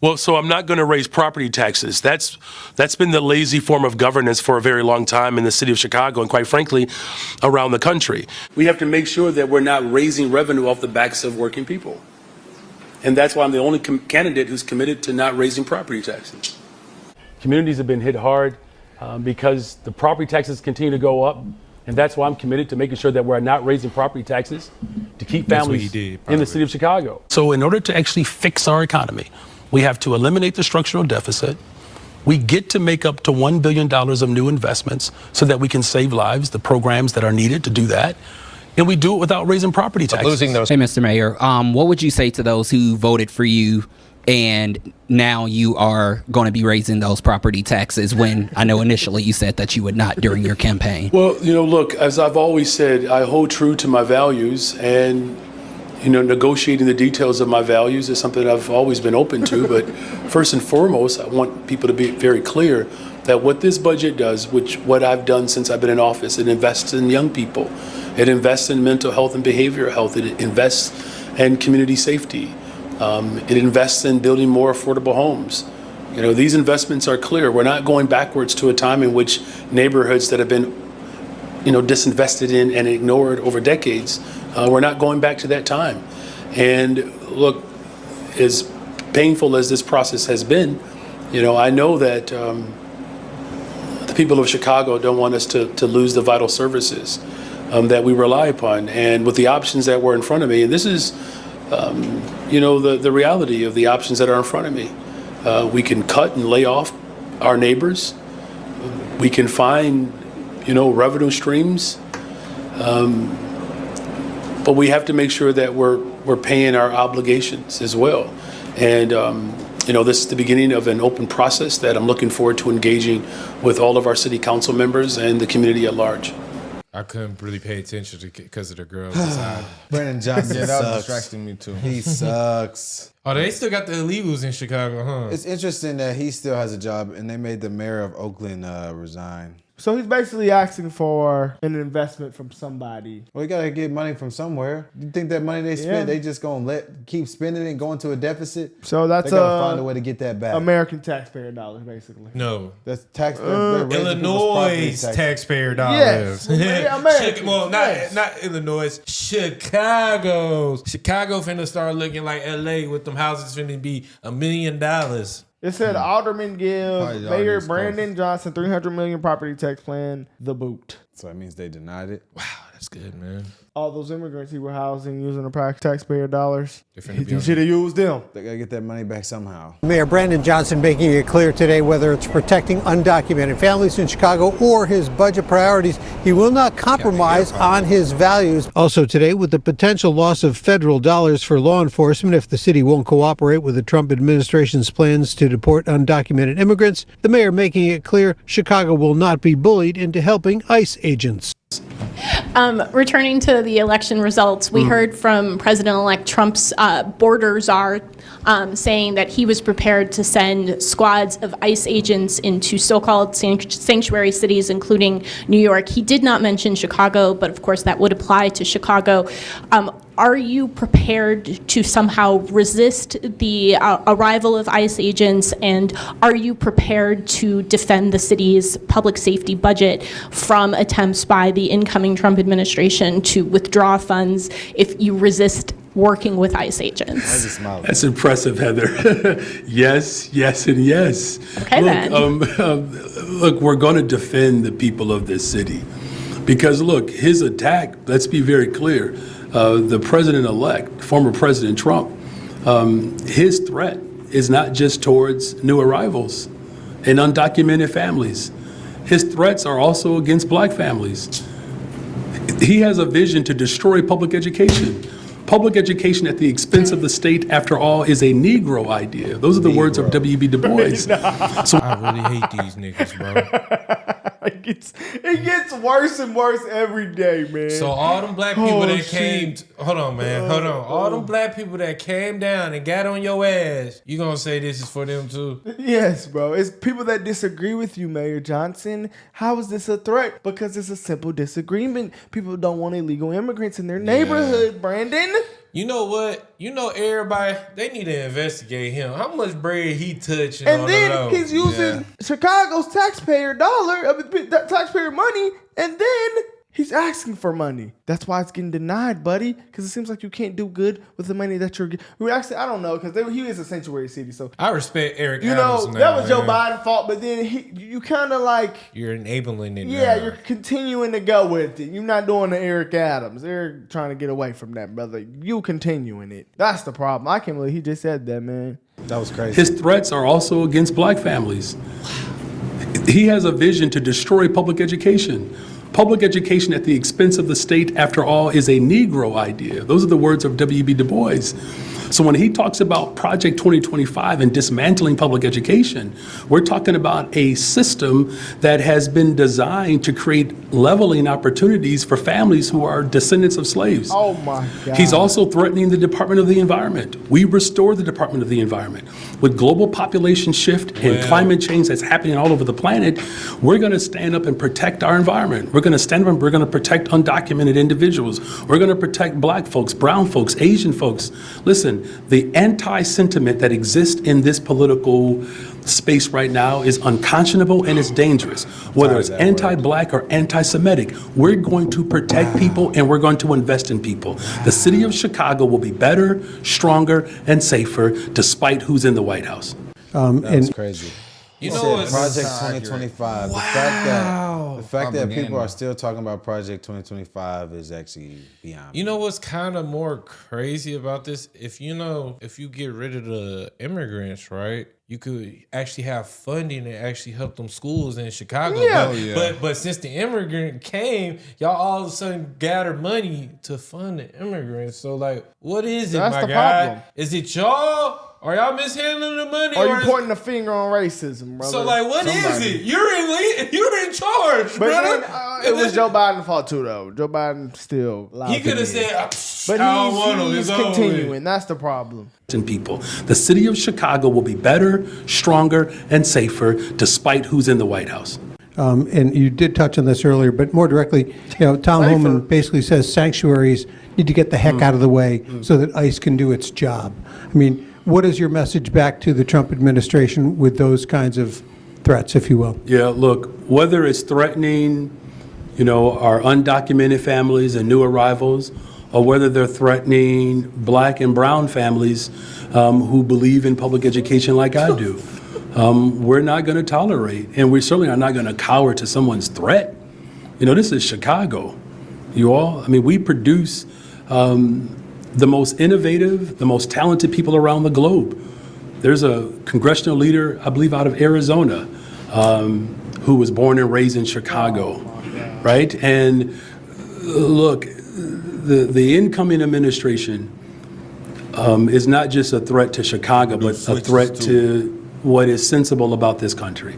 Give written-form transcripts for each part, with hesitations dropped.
Well, so I'm not going to raise property taxes. That's been the lazy form of governance for a very long time in the city of Chicago and, quite frankly, around the country. We have to make sure that we're not raising revenue off the backs of working people. And that's why I'm the only candidate who's committed to not raising property taxes. Communities have been hit hard because the property taxes continue to go up. And that's why I'm committed to making sure that we're not raising property taxes to keep families in the city of Chicago. So in order to actually fix our economy, we have to eliminate the structural deficit. We get to make up to $1 billion of new investments so that we can save lives, the programs that are needed to do that. And we do it without raising property taxes. Hey, Mr. Mayor, what would you say to those who voted for you and now you are going to be raising those property taxes when I know initially you said that you would not during your campaign? Well, look, as I've always said, I hold true to my values, and negotiating the details of my values is something I've always been open to. But first and foremost, I want people to be very clear that what this budget does, what I've done since I've been in office, it invests in young people. It invests in mental health and behavioral health. It invests in community safety. It invests in building more affordable homes. These investments are clear. We're not going backwards to a time in which neighborhoods that have been disinvested in and ignored over decades, we're not going back to that time. And look, as painful as this process has been, I know that the people of Chicago don't want us to lose the vital services that we rely upon. And with the options that were in front of me, and this is, the reality of the options that are in front of me. We can cut and lay off our neighbors. We can find revenue streams, but we have to make sure that we're paying our obligations as well. And this is the beginning of an open process that I'm looking forward to engaging with all of our city council members and the community at large. I couldn't really pay attention because of the girl beside. Brandon Johnson that was sucks. distracting me too. He sucks. Oh, they still got the illegals in Chicago, huh? It's interesting that he still has a job, and they made the mayor of Oakland resign. So he's basically asking for an investment from somebody. Well, you gotta get money from somewhere. You think that money they spent, they just gonna keep spending it and go into a deficit? So that's they gotta find a way to get that back. American taxpayer dollars, basically. No, that's taxpayer. Illinois taxpayer dollars. Yes, well, not Illinois. Chicago finna start looking like LA with them houses finna be $1 million. It said Alderman give Mayor Brandon Johnson $300 million property tax plan the boot. So that means they denied it. Wow, that's good, man. All those immigrants he were housing using the taxpayer dollars, he be should have used them. They gotta get that money back somehow. Mayor Brandon Johnson making it clear today whether it's protecting undocumented families in Chicago or his budget priorities, he will not compromise on his values. Also today, with the potential loss of federal dollars for law enforcement if the city won't cooperate with the Trump administration's plans to deport undocumented immigrants, the mayor making it clear Chicago will not be bullied into helping ICE agents. Returning to the election results, we heard from President-elect Trump's border czar saying that he was prepared to send squads of ICE agents into so-called sanctuary cities, including New York. He did not mention Chicago, but of course that would apply to Chicago. Are you prepared to somehow resist the arrival of ICE agents, and are you prepared to defend the city's public safety budget from attempts by the incoming Trump administration to withdraw funds if you resist working with ICE agents? That's impressive, Heather. Yes, yes, and yes. Okay, look, we're going to defend the people of this city because, look, his attack, let's be very clear, the president-elect, former President Trump, his threat is not just towards new arrivals and undocumented families. His threats are also against black families. He has a vision to destroy public education. Public education at the expense of the state, after all, is a Negro idea. Those are the words of W.B. Du Bois. So I really hate these niggas, bro. It gets worse and worse every day, man. So all them black people hold on, man. All them black people that came down and got on your ass, you gonna say this is for them too? Yes, bro. It's people that disagree with you, Mayor Johnson. How is this a threat? Because it's a simple disagreement. People don't want illegal immigrants in their neighborhood, Brandon. You know what? You know everybody, they need to investigate him. How much bread he touching And on then the low? he's using Chicago's taxpayer taxpayer money, and then he's asking for money. That's why it's getting denied, buddy. Because it seems like you can't do good with the money that you're getting. Actually, I don't know, because he is a sanctuary city. So I respect Eric you Adams know now, that was Joe man. Biden's fault, but then you kind of like You're enabling it yeah, now. you're continuing to go with it. You're not doing the Eric Adams. They're trying to get away from that, brother. You continuing it. That's the problem. I can't believe he just said that, man. That was crazy. His threats are also against black families. He has a vision to destroy public education. Public education at the expense of the state, after all, is a Negro idea. Those are the words of W.E.B. Du Bois. So when he talks about Project 2025 and dismantling public education, we're talking about a system that has been designed to create leveling opportunities for families who are descendants of slaves. Oh my God. He's also threatening the Department of the Environment. We restore the Department of the Environment. With global population shift and climate change that's happening all over the planet, we're going to stand up and protect our environment. We're going to stand up and we're going to protect undocumented individuals. We're going to protect black folks, brown folks, Asian folks. Listen, the anti-sentiment that exists in this political space right now is unconscionable and it's dangerous. Whether it's anti-black or anti-Semitic, we're going to protect people and we're going to invest in people. The city of Chicago will be better, stronger, and safer despite who's in the White House. That's crazy. You know Said what's Project 2025. The fact that people are still talking about Project 2025 is actually beyond me. You know what's kind of more crazy about this? If you get rid of the immigrants, right? You could actually have funding and actually help them schools in Chicago. Yeah. But since the immigrant came, y'all all of a sudden gathered money to fund the immigrants. So like, what is it, That's my the guy? problem. Is it y'all? Are y'all mishandling the money? Are or you is- pointing the finger on racism, brother? So like, what is it? You're in charge, But brother. then, it was Joe Biden's fault too, though. Joe Biden still allowed He could have it. said, But I don't want him. he's It's over with. continuing. That's the problem. And people. The city of Chicago will be better, stronger, and safer despite who's in the White House. And you did touch on this earlier, but more directly, Tom Safer. Homan basically says sanctuaries need to get the heck out of the way so that ICE can do its job. I mean, what is your message back to the Trump administration with those kinds of threats, if you will? Yeah, look, whether it's threatening, our undocumented families and new arrivals, or whether they're threatening black and brown families who believe in public education like I do, we're not going to tolerate, and we certainly are not going to cower to someone's threat. This is Chicago, you all. I mean, we produce the most innovative, the most talented people around the globe. There's a congressional leader, I believe, out of Arizona, who was born and raised in Chicago, right? And look, the incoming administration is not just a threat to Chicago, but a threat to what is sensible about this country.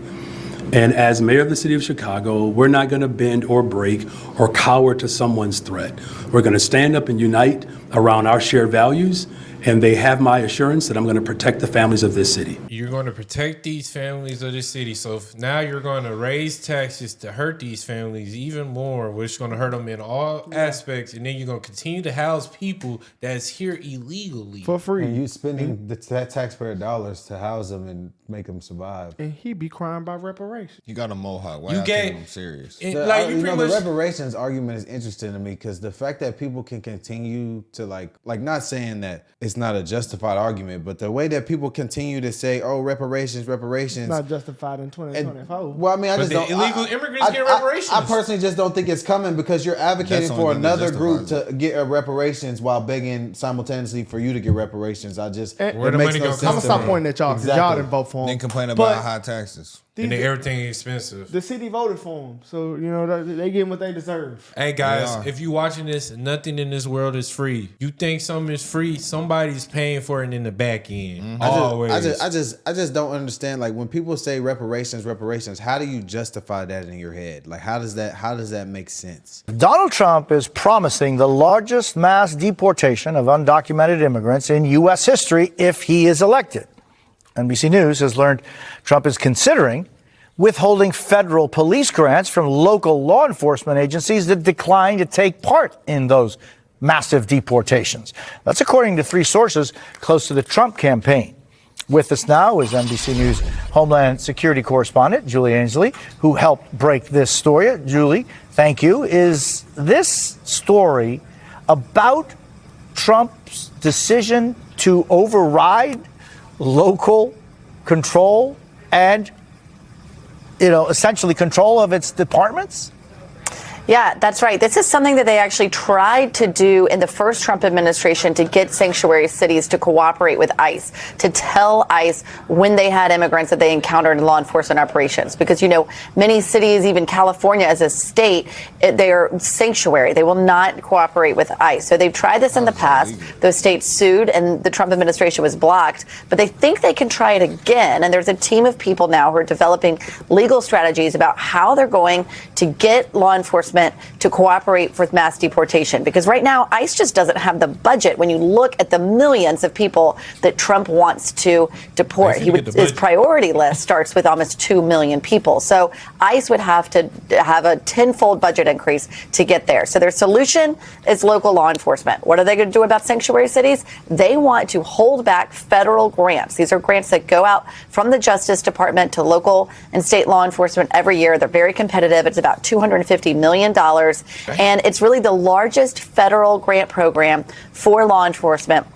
And as mayor of the city of Chicago, we're not going to bend or break or cower to someone's threat. We're going to stand up and unite around our shared values, and they have my assurance that I'm going to protect the families of this city. You're going to protect these families of this city. So now you're going to raise taxes to hurt these families even more, which is going to hurt them in all aspects. And then you're going to continue to house people that's here illegally. For free. And you spending the taxpayer dollars to house them and make them survive. And he be crying about reparations. You got a mohawk. Why You y'all get- taking him serious? And, The, like, you pretty the much, reparations argument is interesting to me because the fact that people can continue to like not saying that it's not a justified argument, but the way that people continue to say, "Oh, reparations." It's not justified in 2024. Well, I mean, I But just the don't. illegal immigrants get reparations. I personally just don't think it's coming because you're advocating That's the for only thing that another group justifies to get reparations while begging simultaneously for you to get reparations. Where it the makes money no gonna sense come I'm gonna to stop me. pointing at y'all because Exactly. y'all didn't vote for him. Then complain But about high taxes. and everything is expensive. The city voted for him, so they getting what they deserve. Hey guys, They are. if you watching this, nothing in this world is free. You think something is free, somebody's paying for it in the back end. Always. I just don't understand. Like when people say reparations, how do you justify that in your head? Like how does that make sense? Donald Trump is promising the largest mass deportation of undocumented immigrants in U.S. history if he is elected. NBC News has learned Trump is considering withholding federal police grants from local law enforcement agencies that decline to take part in those massive deportations. That's according to 3 sources close to the Trump campaign. With us now is NBC News Homeland Security correspondent Julie Ainsley, who helped break this story. Julie, thank you. Is this story about Trump's decision to override local control and, essentially control of its departments? Yeah, that's right. This is something that they actually tried to do in the first Trump administration to get sanctuary cities to cooperate with ICE, to tell ICE when they had immigrants that they encountered in law enforcement operations. Because, many cities, even California as a state, they are sanctuary. They will not cooperate with ICE. So they've tried this in the past. Those states sued and the Trump administration was blocked. But they think they can try it again. And there's a team of people now who are developing legal strategies about how they're going to get law enforcement to cooperate with mass deportation. Because right now, ICE just doesn't have the budget when you look at the millions of people that Trump wants to deport. His priority list starts with almost 2 million people. So ICE would have to have a tenfold budget increase to get there. So their solution is local law enforcement. What are they going to do about sanctuary cities? They want to hold back federal grants. These are grants that go out from the Justice Department to local and state law enforcement every year. They're very competitive. It's about $250 million. And it's really the largest federal grant program for law enforcement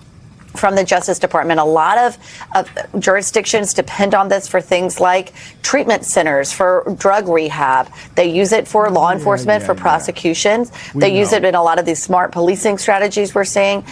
from the Justice Department. A lot of jurisdictions depend on this for things like treatment centers, for drug rehab. They use it for law enforcement, for prosecutions. They use it in a lot of these smart policing strategies we're seeing.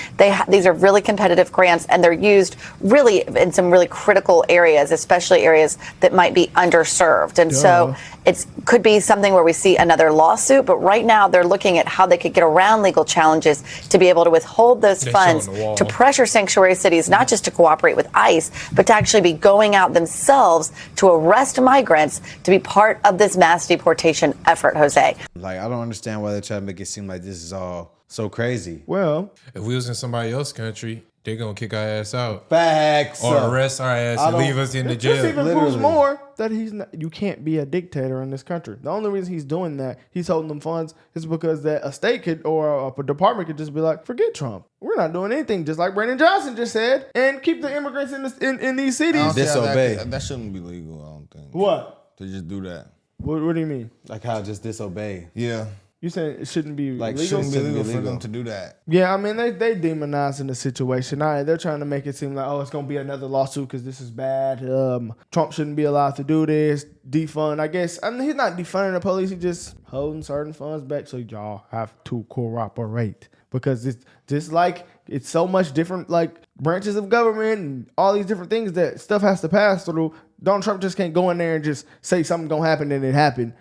These are really competitive grants, and they're used really in some really critical areas, especially areas that might be underserved. And so it could be something where we see another lawsuit, but right now they're looking at how they could get around legal challenges to be able to withhold those funds to pressure sanctuary cities, not just to cooperate with ICE, but to actually be going out themselves to arrest migrants to be part of this mass deportation effort, Jose. I don't understand why they try to make it seem like this is all so crazy. Well, if we was in somebody else's country, they're going to kick our ass out. Facts. Or arrest our ass and leave us in the jail. This even proves more that you can't be a dictator in this country. The only reason he's doing that, he's holding them funds, is because that a state could or a department could just be like, forget Trump. We're not doing anything, just like Brandon Johnson just said, and keep the immigrants in these cities. Disobey. That shouldn't be legal, I don't think. What? To just do that. What do you mean? Like how just disobey. Yeah. You saying it shouldn't be legal? Shouldn't be legal for them to do that. Yeah, I mean, they demonizing the situation. They're trying to make it seem like, oh, it's going to be another lawsuit because this is bad. Trump shouldn't be allowed to do this. Defund, I guess. I mean, he's not defunding the police. He's just holding certain funds back so y'all have to cooperate. Because it's just like, it's so much different, like, branches of government and all these different things that stuff has to pass through. Donald Trump just can't go in there and just say something's going to happen and it happened.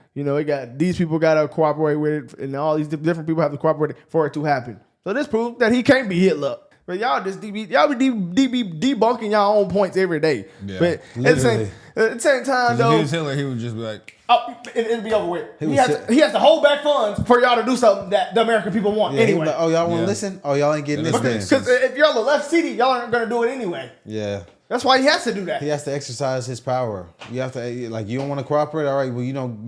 These people got to cooperate with it, and all these different people have to cooperate for it to happen. So this proves that he can't be Hitler. But y'all just be debunking y'all own points every day. Yeah, but at the same time, though, if he was Hitler, he would just be like, oh, it'd be over with. He has to hold back funds for y'all to do something that the American people want anyway. Like, oh, y'all want to listen? Oh, y'all ain't getting this then. Because if y'all the left city, y'all aren't going to do it anyway. Yeah. That's why he has to do that. He has to exercise his power. You have to, you don't want to cooperate. All right, well, you don't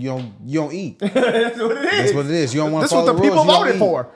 eat. That's what it is. That's what it is. You don't want to follow the rules. That's what the people voted for.